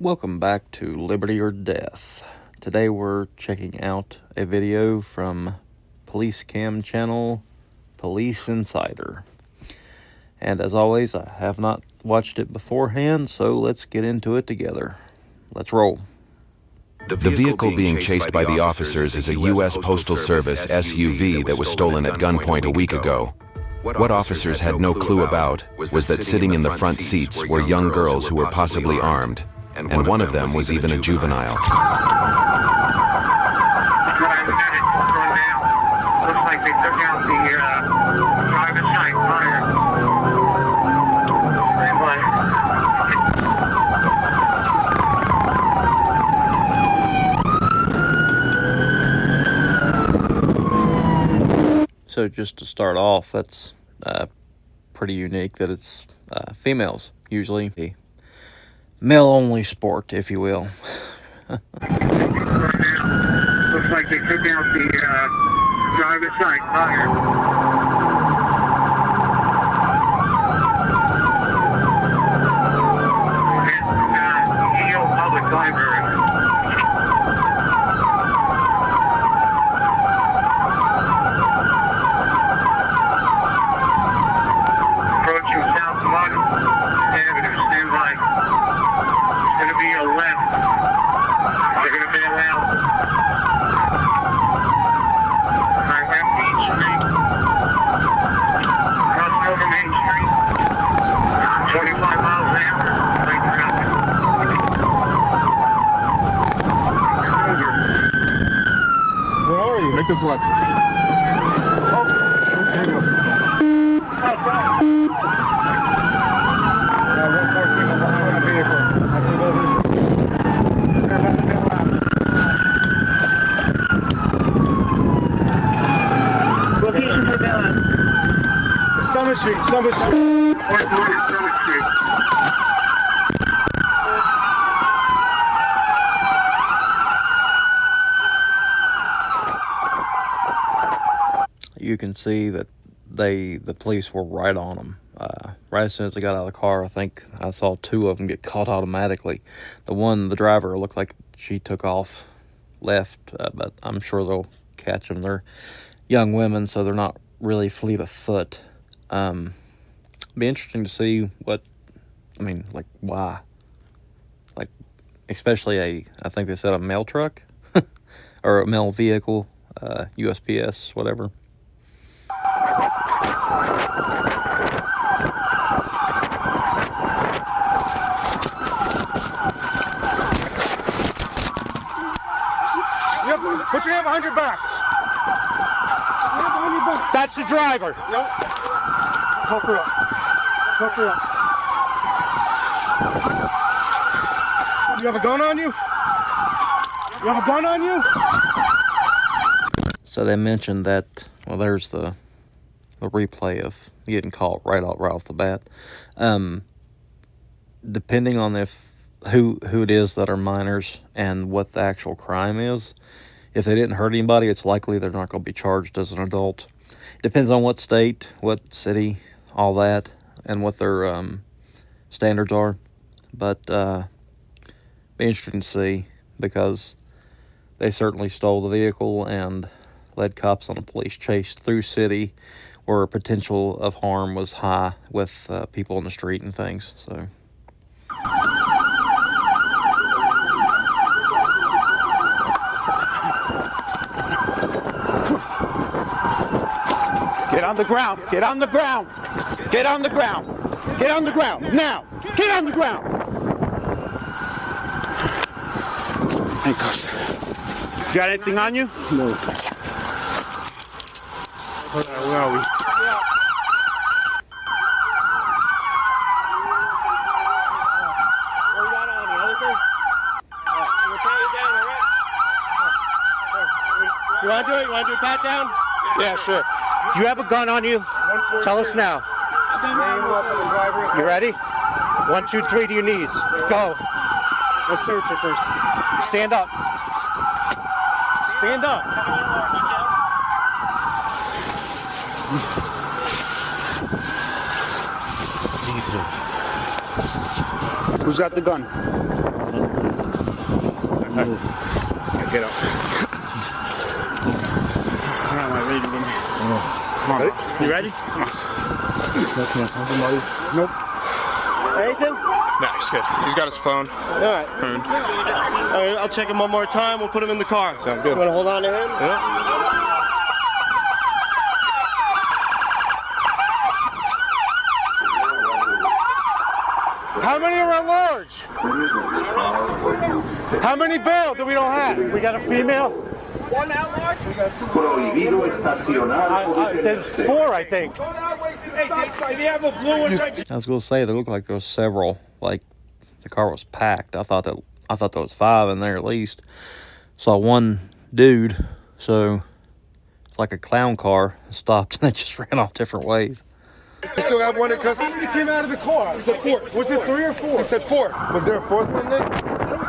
Welcome back to Liberty or Death. Today we're checking out a video from police cam channel Police Insider. And as always, I have not watched it beforehand, so let's get into it together. Let's roll. The vehicle being chased by the officers is a U.S. Postal Service SUV that was stolen at gunpoint a week ago. What officers had no clue about was that sitting in the front seats were young girls who were possibly armed, and one of them was even a juvenile. Looks like they took out the driver's side tire. So just to start off, that's pretty unique that it's females, usually a male-only sport, if you will. Looks like they took out the driver's side tire. Yale Public Library. Approaching South Martin Avenue, stand by. It's going to be a left. They're going to bail out. Right, left Main Street. Crossing over Main Street. 25 miles an hour. Late traffic. Where are you? Make this left. Oh, there you go. Outside. 114 on behind the vehicle. I took over. They're about to bail out. Location for bailout. Summit Street, Summit Street. 140 Summit Street. You can see that the police were right on them. Right as soon as they got out of the car, I think I saw two of them get caught automatically. The driver, looked like she took off left, but I'm sure they'll catch them. They're young women, so they're not really fleet of foot. Be interesting to see why. Like, especially I think they said a mail truck or a mail vehicle, USPS, whatever. Put your hand behind your back. That's the driver. Yep. Help her up. Help her up. You have a gun on you? You have a gun on you? So they mentioned that, well, there's the replay of getting caught right off the bat. Depending on who it is that are minors and what the actual crime is, if they didn't hurt anybody, it's likely they're not going to be charged as an adult. Depends on what state, what city, all that, and what their standards are. But be interesting to see, because they certainly stole the vehicle and led cops on a police chase through city where potential of harm was high with people in the street and things. So. Get on the ground. Get on the ground. Get on the ground. Get on the ground. Now. Get on the ground. Handcuffs. You got anything on you? No. Where are we? You want to do it? You want to do a pat down? Yeah, sure. Do you have a gun on you? Tell us now. You ready? 1, 2, 3 to your knees. Go. Let's search it first. Stand up. Stand up. Who's got the gun? Get up. Come on. Ready? You ready? Nope. Anything? Nah, he's good. He's got his phone. All right. All right, I'll check him one more time. We'll put him in the car. Sounds good. You want to hold on to him? Yeah. How many are at large? How many bail do we don't have? We got a female? One at large? There's 4, I think. I was going to say, there looked like there was several. Like, the car was packed. I thought there was 5 in there at least. Saw one dude, so it's like a clown car, stopped and it just ran off different ways. You still have one in custody? How many came out of the car? He said 4. Was it 3 or 4? He said 4. Was there a 4th one, Nick? I don't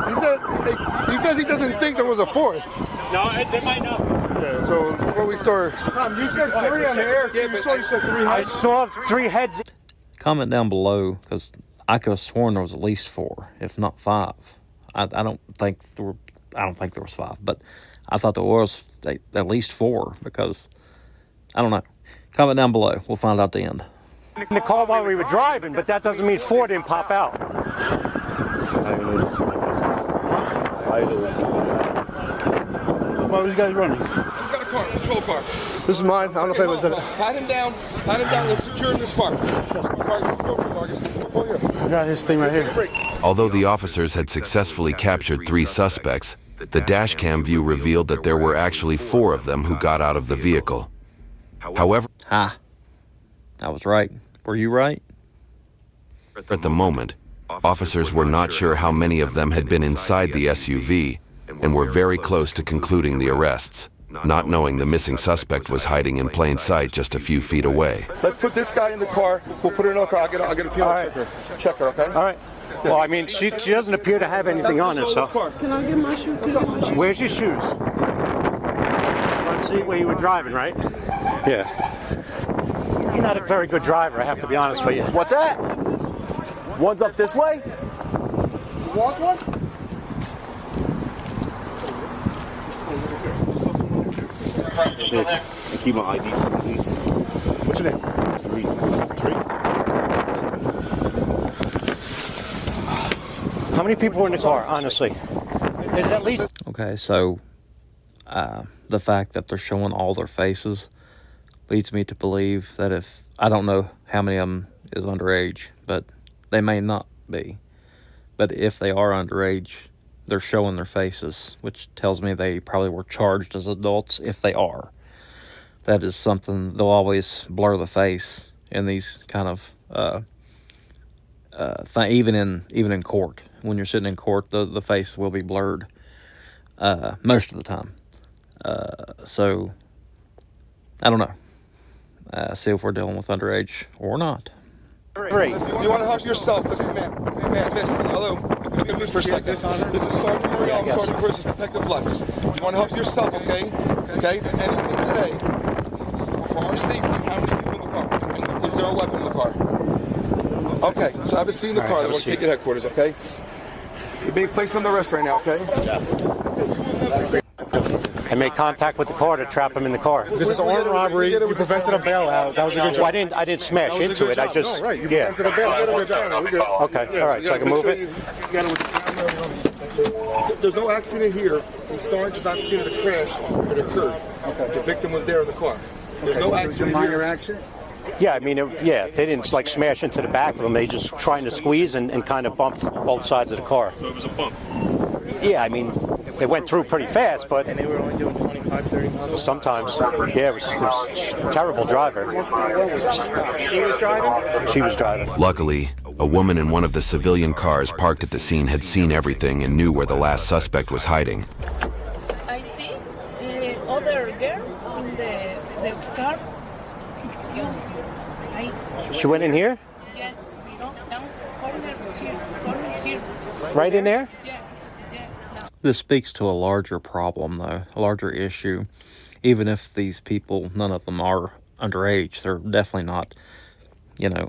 think so. He says he doesn't think there was a 4th. No, there might not be. Yeah, so when we start... Tom, you said 3 on the air. You said 3 heads. I saw 3 heads. Comment down below, because I could have sworn there was at least 4, if not 5. I don't think there was 5, but I thought there was at least 4, because I don't know. Comment down below. We'll find out at the end. In the car while we were driving, but that doesn't mean 4 didn't pop out. Why are you guys running? He's got a car, a patrol car. This is mine. I don't know if anyone's in it. Pat him down. Let's secure this car. I got this thing right here. Although the officers had successfully captured 3 suspects, the dash cam view revealed that there were actually 4 of them who got out of the vehicle. However, I was right. Were you right? at the moment, officers were not sure how many of them had been inside the SUV and were very close to concluding the arrests, not knowing the missing suspect was hiding in plain sight just a few feet away. Let's put this guy in the car. We'll put her in the car. I'll get a few check her, okay? All right. Well, I mean, she doesn't appear to have anything on her, so. Can I get my shoes? Where's your shoes? Front seat where you were driving, right? Yeah. You're not a very good driver, I have to be honest with you. What's that? One's up this way? You want one? I keep my ID. What's your name? How many people were in the car, honestly? There's at least... Okay, so the fact that they're showing all their faces leads me to believe that if... I don't know how many of them is underage, but they may not be. But if they are underage, they're showing their faces, which tells me they probably were charged as adults if they are. That is something, they'll always blur the face in these kind of... even in court. When you're sitting in court, the face will be blurred most of the time. So, I don't know. See if we're dealing with underage or not. Great. Listen, if you want to help yourself, listen, man, miss, hello. Look at me for a second. This is Sergeant Morial, I'm Sergeant Chris, Detective Lutz. If you want to help yourself, okay? Okay, if anything today, for our safety, how many people in the car? Is there a weapon in the car? Okay, so I haven't seen the car. I want to take it to headquarters, okay? You're being placed under arrest right now, okay? I made contact with the car to trap him in the car. This is armed robbery. You prevented a bailout. That was a good job. Well, I didn't smash into it. I just... Right, you yeah. prevented a bailout. Okay, all right, so I can move it? There's no accident here. The sergeant is not seeing the crash that occurred. Okay. The victim was there in the car. There's no accident here. Minor accident? Yeah, I mean, they didn't like smash into the back of them. They just trying to squeeze and kind of bumped both sides of the car. So it was a bump. Yeah, I mean, they went through pretty fast, but... And they were only doing 25, 30 miles? Sometimes. Yeah, it was a terrible driver. She was driving? She was driving. Luckily, a woman in one of the civilian cars parked at the scene had seen everything and knew where the last suspect was hiding. I see other girl in the car. She went in here? Yeah, down corner here. Right in there? Yeah. This speaks to a larger problem, though, a larger issue. Even if these people, none of them are underage, they're definitely not,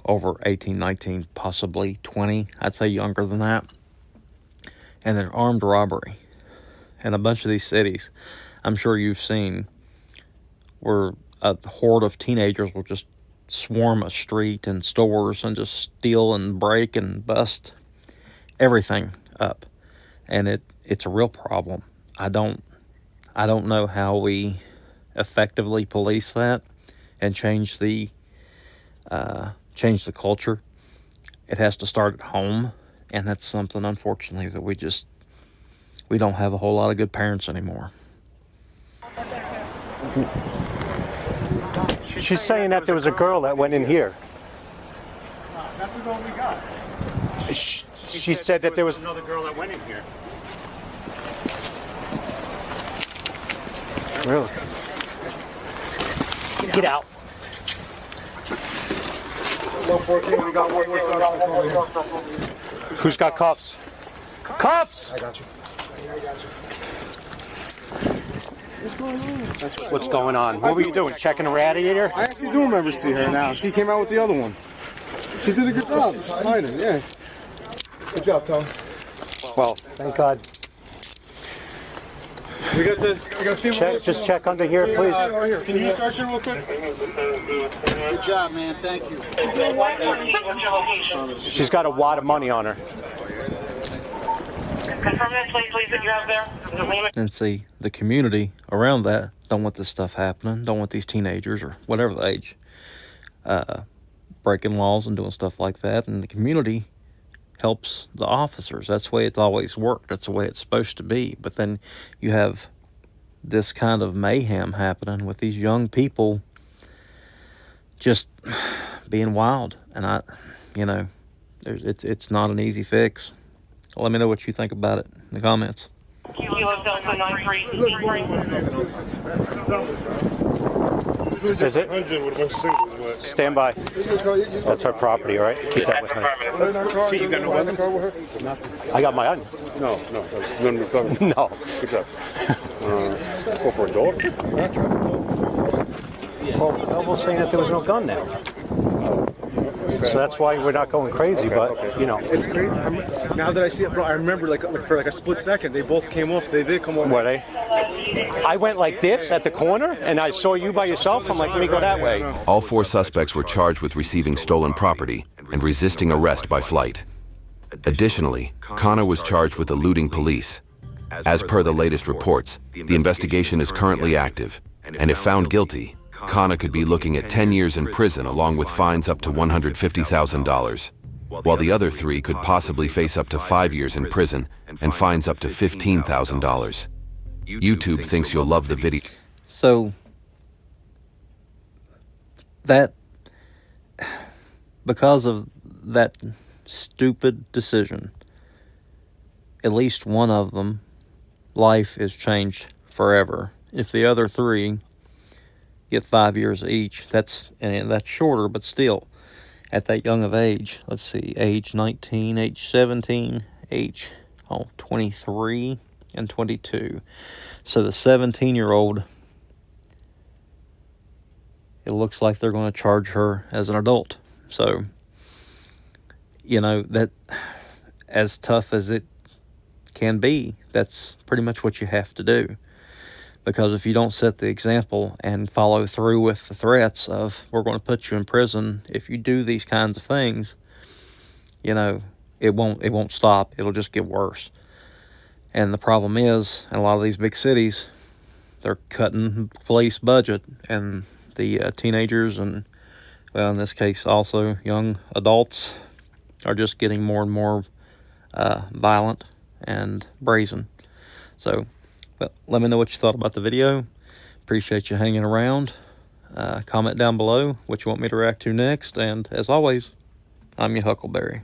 over 18, 19, possibly 20. I'd say younger than that. and they're armed robbery. And a bunch of these cities, I'm sure you've seen, where a horde of teenagers will just swarm a street and stores and just steal and break and bust everything up. And it's a real problem. I don't know how we effectively police that and change the culture. It has to start at home, and that's something, unfortunately, that we don't have a whole lot of good parents anymore. She's saying that there was a girl that went in here. That's the one we got. She said that there was another girl that went in here. Really? Get out. 114, we got one more suspect over here. Who's got cuffs? Cuffs! I got you. What's going on? What were you doing? Checking a radiator? I actually do remember seeing her now. She came out with the other one. She did a good job. Hiding, yeah. Good job, Tom. Well, thank God. We got a few Check, just check under here, please. Right here. Can you just search it real quick? Good job, man. Thank you. She's got a wad of money on her. Confirm that, please, that you have there. And see, the community around that don't want this stuff happening, don't want these teenagers or whatever the age breaking laws and doing stuff like that. And the community helps the officers. That's the way it's always worked. That's the way it's supposed to be. But then you have this kind of mayhem happening with these young people just being wild. And it's not an easy fix. Let me know what you think about it in the comments. Is it? Stand by. That's our property, all right? Keep that with her. You got no weapon? I got my own. No. None recovered. No. Good job. Go for a dog? Well, Melville's saying that there was no gun there. So that's why we're not going crazy, but, you know. It's crazy. Now that I see it, bro, I remember for a split second, they both came off. They did come off. Were they? I went like this at the corner, and I saw you by yourself. I'm like, let me go that way. All 4 suspects were charged with receiving stolen property and resisting arrest by flight. Additionally, Kana was charged with eluding police. As per the latest reports, the investigation is currently active, and if found guilty, Kana could be looking at 10 years in prison along with fines up to $150,000, while the other 3 could possibly face up to 5 years in prison and fines up to $15,000. YouTube thinks you'll love the video. So that, because of that stupid decision, at least one of them, life is changed forever. If the other 3 get 5 years each, that's shorter, but still, at that young of age, let's see, age 19, age 17, age 23, and 22. So the 17-year-old, it looks like they're going to charge her as an adult. So, that, as tough as it can be, that's pretty much what you have to do. Because if you don't set the example and follow through with the threats of, we're going to put you in prison if you do these kinds of things, it won't stop. It'll just get worse. And the problem is, in a lot of these big cities, they're cutting police budget, and the teenagers and, well, in this case also young adults, are just getting more and more violent and brazen. So, well, let me know what you thought about the video. Appreciate you hanging around. Comment down below what you want me to react to next. And as always, I'm your Huckleberry.